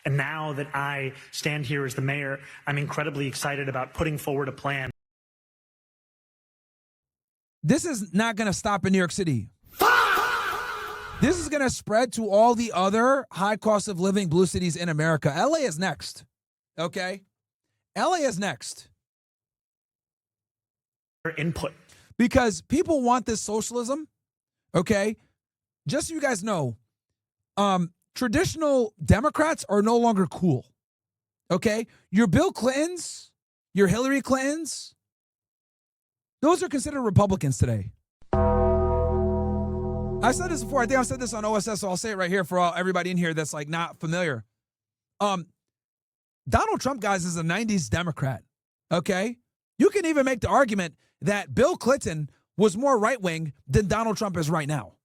And now that I stand here as the mayor, I'm incredibly excited about putting forward a plan. This is not going to stop in New York City. This is going to spread to all the other high cost of living blue cities in America. LA is next. Okay? LA is next. Input. Because people want this socialism. Okay? Just so you guys know, traditional Democrats are no longer cool. Okay? Your Bill Clintons, your Hillary Clintons, those are considered Republicans today. I said this before. I think I've said this on OSS, so I'll say it right here for everybody in here that's like not familiar. Donald Trump, guys, is a 90s Democrat. Okay? You can even make the argument that Bill Clinton was more right-wing than Donald Trump is right now.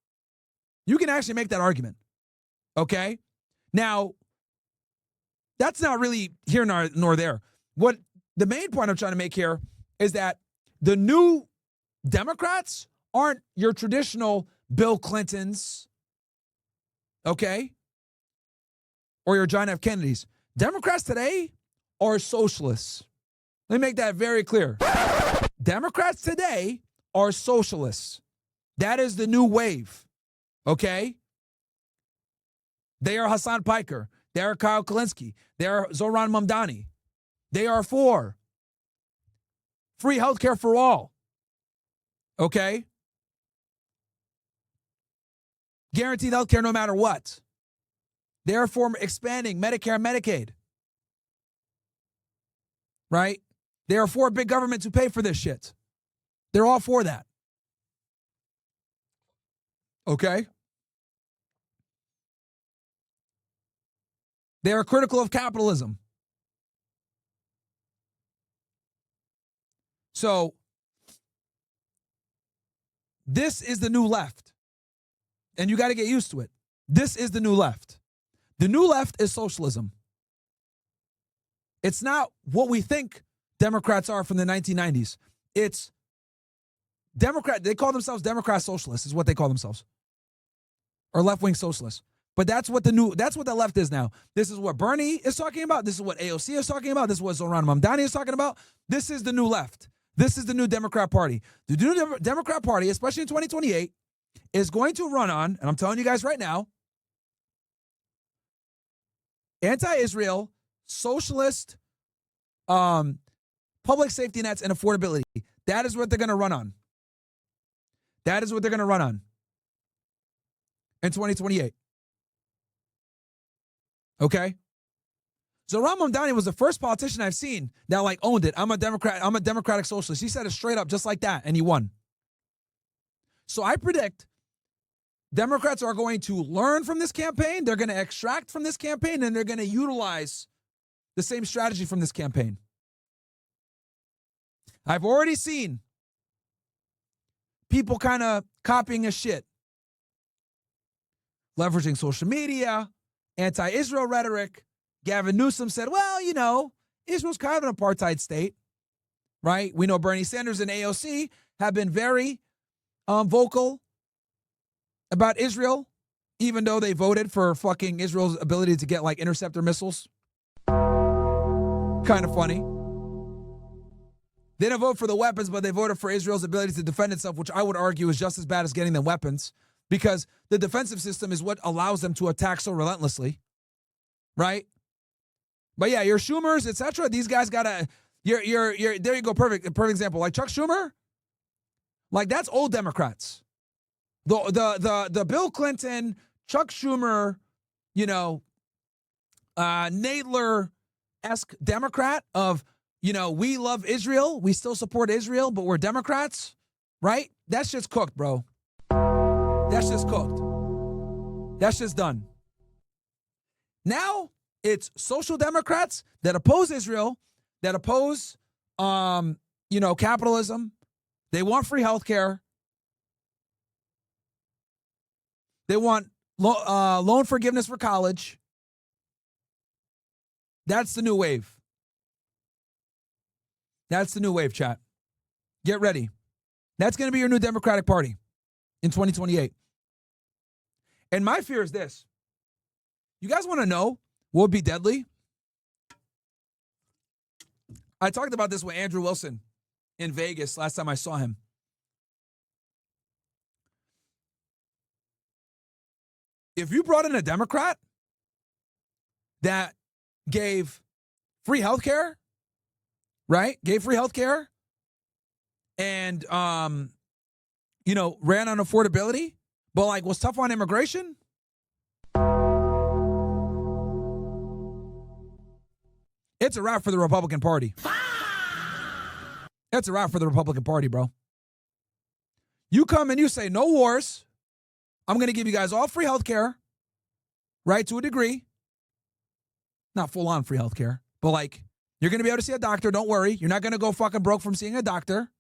You can actually make that argument. Okay? Now, that's not really here nor there. What the main point I'm trying to make here is that the new Democrats aren't your traditional Bill Clintons, okay? Or your John F. Kennedys. Democrats today are socialists. Let me make that very clear. Democrats today are socialists. That is the new wave, okay? They are Hassan Piker. They are Kyle Kalinske. They are Zoran Mamdani. They are for free healthcare for all, okay? Guaranteed healthcare no matter what. They are for expanding Medicare and Medicaid, right? They are for big government to pay for this shit. They're all for that. Okay? They are critical of capitalism. So, this is the new left. And you got to get used to it. This is the new left. The new left is socialism. It's not what we think Democrats are from the 1990s. It's Democrat. They call themselves Democrat socialists is what they call themselves. Or left-wing socialists. But that's what the left is now. This is what Bernie is talking about. This is what AOC is talking about. This is what Zoran Mamdani is talking about. This is the new left. This is the new Democrat Party. The new Democrat Party, especially in 2028, is going to run on, and I'm telling you guys right now, anti-Israel, socialist, public safety nets, and affordability. That is what they're going to run on. That is what they're going to run on in 2028. Okay? Zoran Mamdani was the first politician I've seen that like owned it. I'm a Democrat. I'm a democratic socialist. He said it straight up just like that, and he won. So I predict Democrats are going to learn from this campaign. They're going to extract from this campaign, and they're going to utilize the same strategy from this campaign. I've already seen people kind of copying his shit, leveraging social media, anti-Israel rhetoric. Gavin Newsom said, well, you know, Israel's kind of an apartheid state, right? We know Bernie Sanders and AOC have been very vocal about Israel, even though they voted for fucking Israel's ability to get like interceptor missiles. Kind of funny. They didn't vote for the weapons, but they voted for Israel's ability to defend itself, which I would argue is just as bad as getting them weapons, because the defensive system is what allows them to attack so relentlessly, right? But yeah, your Schumers, etc. These guys gotta. You're there. You go. Perfect example. Like Chuck Schumer, like that's old Democrats. The Bill Clinton, Chuck Schumer, you know, Nadler-esque Democrat of, you know, we love Israel, we still support Israel, but we're Democrats, right? That's just cooked, bro. That's just cooked. That's just done. Now it's social Democrats that oppose Israel, that oppose, you know, capitalism. They want free healthcare. They want loan forgiveness for college. That's the new wave. That's the new wave, chat. Get ready. That's going to be your new Democratic Party in 2028. And my fear is this. You guys want to know What would be deadly? I talked about this with Andrew Wilson in Vegas last time I saw him. If you brought in a Democrat that gave free health care, right? Gave free health care and, you know, ran on affordability, but like was tough on immigration. It's a wrap for the Republican Party. It's a wrap for the Republican Party, bro. You come and you say, no wars. I'm going to give you guys all free health care, right, to a degree. Not full-on free health care, but like, you're going to be able to see a doctor. Don't worry. You're not going to go fucking broke from seeing a doctor.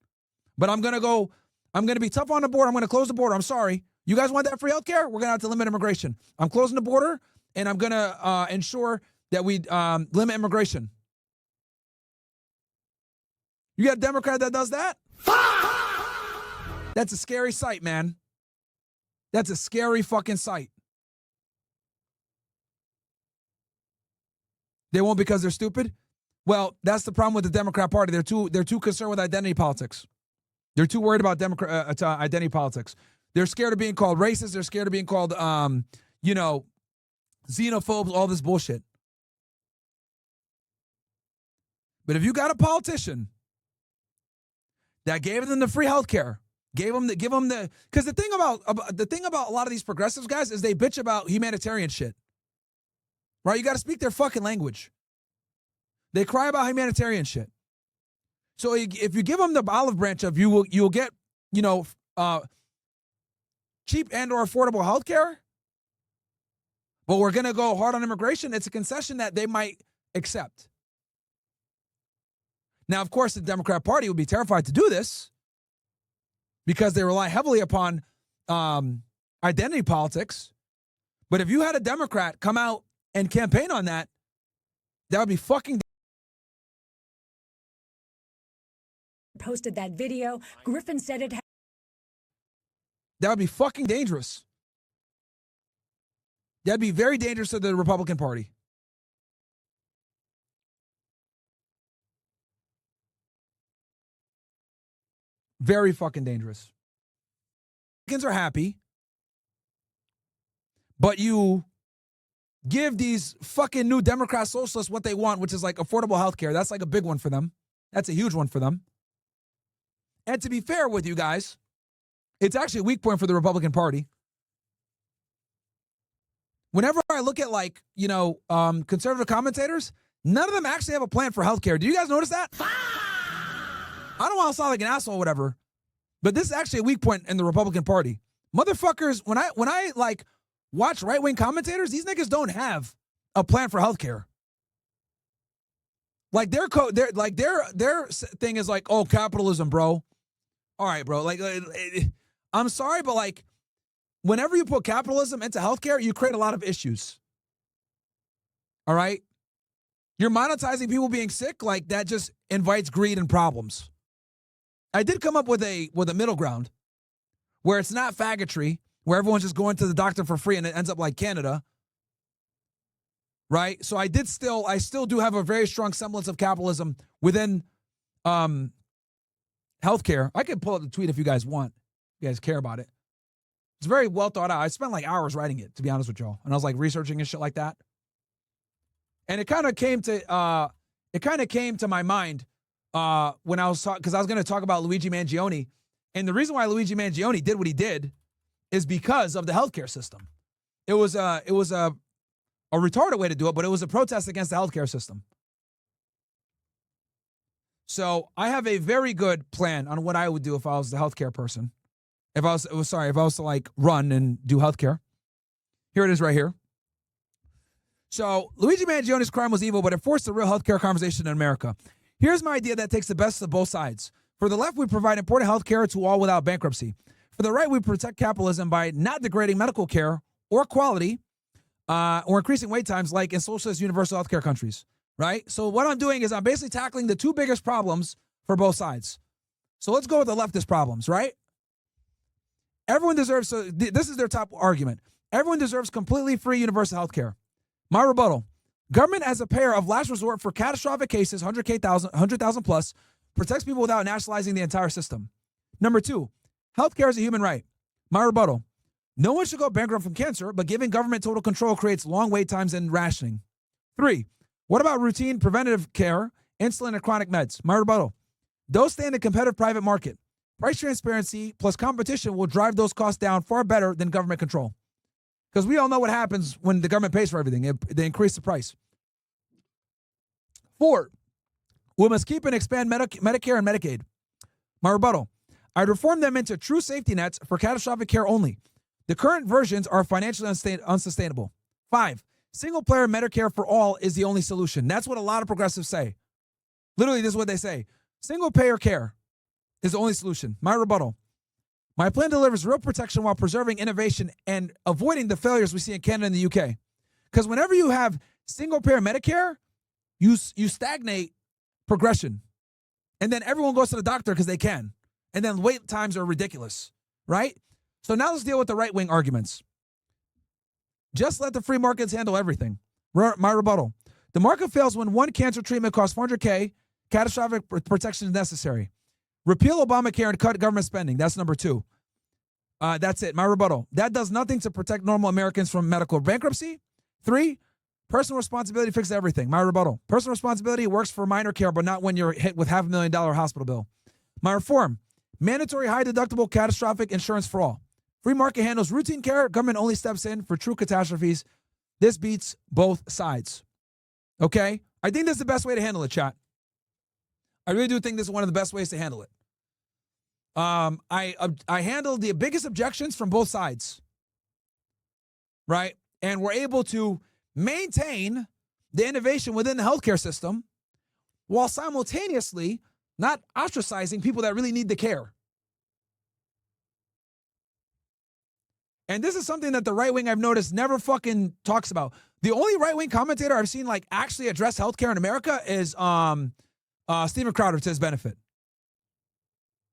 But I'm going to be tough on the border. I'm going to close the border. I'm sorry. You guys want that free health care? We're going to have to limit immigration. I'm closing the border, and I'm going to ensure that we limit immigration. You got a Democrat that does that? That's a scary sight, man. That's a scary fucking sight. They won't because they're stupid? Well, that's the problem with the Democrat Party. They're too concerned with identity politics. They're too worried about identity politics. They're scared of being called racist. They're scared of being called, you know, xenophobes, all this bullshit. But if you got a politician that gave them the free health care, give them the, because the thing about a lot of these progressives, guys, is they bitch about humanitarian shit. Right? You got to speak their fucking language. They cry about humanitarian shit. So if you give them the olive branch of you'll get, you know, cheap and or affordable health care, but we're going to go hard on immigration, it's a concession that they might accept. Now, of course, the Democrat Party would be terrified to do this because they rely heavily upon identity politics. But if you had a Democrat come out and campaign on that, that would be fucking. Posted that video. Griffin said it. That would be fucking dangerous. That'd be very dangerous to the Republican Party. Very fucking dangerous. Republicans are happy, but you give these fucking new Democrat socialists what they want, which is like affordable health care. That's like a big one for them. That's a huge one for them. And to be fair with you guys, it's actually a weak point for the Republican Party. Whenever I look at like, you know, conservative commentators, none of them actually have a plan for health care. Do you guys notice that? I don't want to sound like an asshole or whatever, but this is actually a weak point in the Republican Party. Motherfuckers, when I like watch right-wing commentators, these niggas don't have a plan for healthcare. Like their thing is like, oh, capitalism, bro. All right, bro. Like, I'm sorry, but like, whenever you put capitalism into healthcare, you create a lot of issues. All right, you're monetizing people being sick, like that just invites greed and problems. I did come up with a middle ground where it's not faggotry, where everyone's just going to the doctor for free and it ends up like Canada. Right? So I still do have a very strong semblance of capitalism within healthcare. I can pull up the tweet if you guys want. If you guys care about it. It's very well thought out. I spent like hours writing it, to be honest with y'all. And I was like researching and shit like that. And it kind of came to my mind when I was talking, because I was going to talk about Luigi Mangione. And the reason why Luigi Mangione did what he did is because of the healthcare system. It was a retarded way to do it, but it was a protest against the healthcare system. So I have a very good plan on what I would do if I was the healthcare person. If I was to like run and do healthcare. Here it is right here. So Luigi Mangione's crime was evil, but it forced a real healthcare conversation in America. Here's my idea that takes the best of both sides. For the left, we provide important healthcare to all without bankruptcy. For the right, we protect capitalism by not degrading medical care or quality or increasing wait times like in socialist universal healthcare countries, right? So what I'm doing is I'm basically tackling the two biggest problems for both sides. So let's go with the leftist problems, right? Everyone deserves, so this is their top argument. Everyone deserves completely free universal healthcare. My rebuttal, Government as a payer of last resort for catastrophic cases, 100,000 plus, protects people without nationalizing the entire system. Number 2, healthcare is a human right. My rebuttal. No one should go bankrupt from cancer, but giving government total control creates long wait times and rationing. 3, what about routine preventative care, insulin, and chronic meds? My rebuttal. Those stay in the competitive private market. Price transparency plus competition will drive those costs down far better than government control. Because we all know what happens when the government pays for everything. They increase the price. 4, we must keep and expand Medicare and Medicaid. My rebuttal. I'd reform them into true safety nets for catastrophic care only. The current versions are financially unsustainable. 5, single-player Medicare for all is the only solution. That's what a lot of progressives say. Literally, this is what they say. Single-payer care is the only solution. My rebuttal. My plan delivers real protection while preserving innovation and avoiding the failures we see in Canada and the UK. Because whenever you have single-payer Medicare, you stagnate progression. And then everyone goes to the doctor because they can. And then wait times are ridiculous, right? So now let's deal with the right-wing arguments. Just let the free markets handle everything. My rebuttal. The market fails when one cancer treatment costs $400K, catastrophic protection is necessary. Repeal Obamacare and cut government spending. That's number 2. That's it. My rebuttal. That does nothing to protect normal Americans from medical bankruptcy. 3, personal responsibility fixes everything. My rebuttal. Personal responsibility works for minor care, but not when you're hit with $500,000 hospital bill. My reform. Mandatory high deductible catastrophic insurance for all. Free market handles routine care. Government only steps in for true catastrophes. This beats both sides. Okay? I think this is the best way to handle it, chat. I really do think this is one of the best ways to handle it. I handled the biggest objections from both sides, right? And we're able to maintain the innovation within the healthcare system while simultaneously not ostracizing people that really need the care. And this is something that the right wing, I've noticed, never fucking talks about. The only right wing commentator I've seen like actually address healthcare in America is Steven Crowder to his benefit.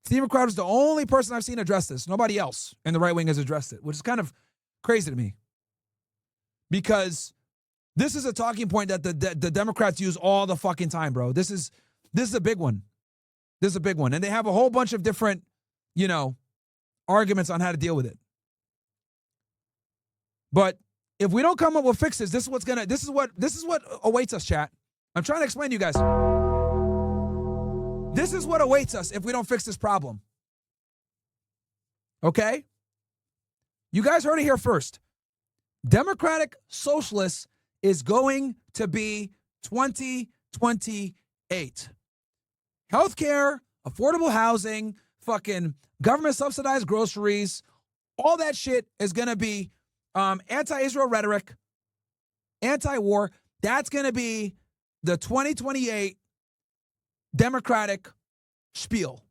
Steven Crowder is the only person I've seen address this. Nobody else in the right wing has addressed it, which is kind of crazy to me. Because this is a talking point that the Democrats use all the fucking time, bro. This is a big one. This is a big one. And they have a whole bunch of different, arguments on how to deal with it. But if we don't come up with fixes, this is what awaits us, chat. I'm trying to explain to you guys. This is what awaits us if we don't fix this problem. Okay? You guys heard it here first. Democratic Socialists is going to be 2028. Healthcare, affordable housing, fucking government subsidized groceries, all that shit is going to be anti-Israel rhetoric, anti-war. That's going to be the 2028 Democratic spiel.